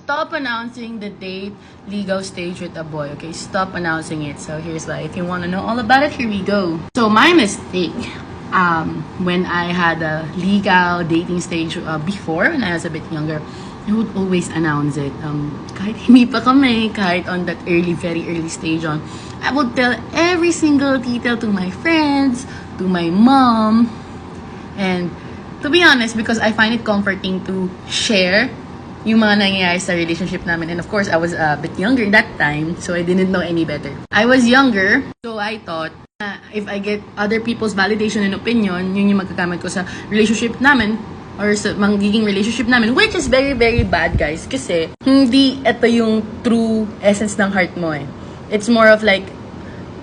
stop announcing the date, legal stage with a boy. Okay, stop announcing it. So here's why. If you want to know all about it, here we go. So my mistake, when I had a legal dating stage before, when I was a bit younger, I would always announce it. Kahit hindi pa kami, kahit on that very early stage on, I would tell every single detail to my friends, to my mom, and to be honest, because I find it comforting to share yung mga nangyayari sa relationship namin. And of course, I was a bit younger that time, so I didn't know any better. I was younger, so I thought, if I get other people's validation and opinion, yun yung magagamit ko sa relationship namin, or sa magiging relationship namin, which is very bad, guys. Kasi, hindi ito yung true essence ng heart mo eh. It's more of like,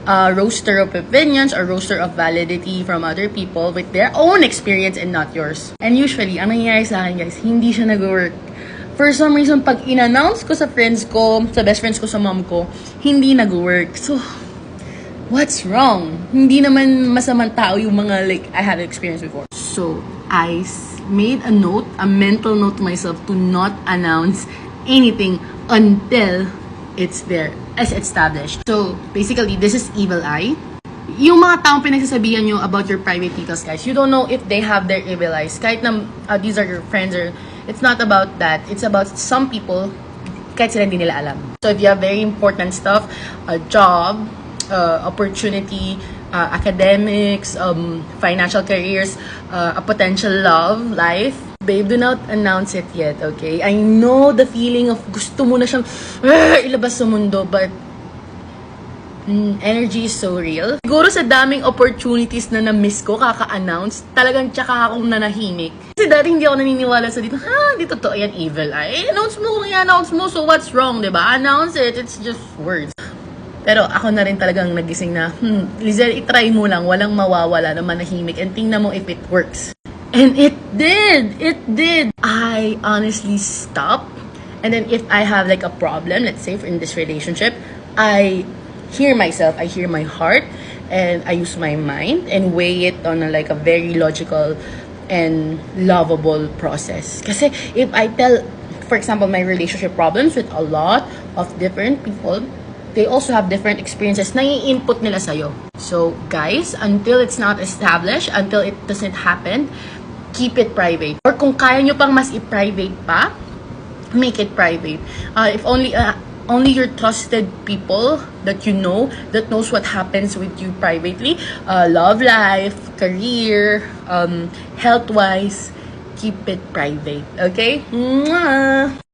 a roster of opinions or roster of validity from other people with their own experience and not yours. And usually, ang nangyayari sa akin, guys, hindi siya nag-work. For some reason, pag in-announce ko sa friends ko, sa best friends ko, sa mom ko, hindi nag-work. So, what's wrong? Hindi naman masamang tao yung mga like I had experience before. So, I made a note, a mental note to myself to not announce anything until it's there, as established. So, basically, this is evil eye. Yung mga taong pinagsasabihan nyo about your private details, guys, you don't know if they have their evil eyes. Kahit na these are your friends, or it's not about that. It's about some people, kahit sila hindi nila alam. So, if you have very important stuff, a job, opportunity, academics, financial careers, a potential love, life, babe, do not announce it yet, okay? I know the feeling of gusto mo na siyang ilabas sa mundo, but energy is so real. Siguro sa daming opportunities na na-miss ko, kaka-announce, talagang tsaka akong nanahimik. Kasi dati hindi ako naniniwala sa dito, di totoo yan, evil eye. Announce mo kung i-announce mo, so what's wrong, diba? Announce it, it's just words. Pero ako na rin talagang nagising na, Lizelle, itry mo lang, walang mawawala na manahimik, and tingnan mo if it works. And it did! It did! I honestly stopped. And then if I have like a problem, let's say in this relationship, I hear myself, I hear my heart, and I use my mind and weigh it on like a very logical and lovable process. Kasi if I tell, for example, my relationship problems with a lot of different people, they also have different experiences na i-input nila sa'yo. So, guys, until it's not established, until it doesn't happen, keep it private. Or kung kaya nyo pang mas i-private pa, make it private. If only your trusted people that you know, that knows what happens with you privately, love life, career, health-wise, keep it private. Okay? Mwah!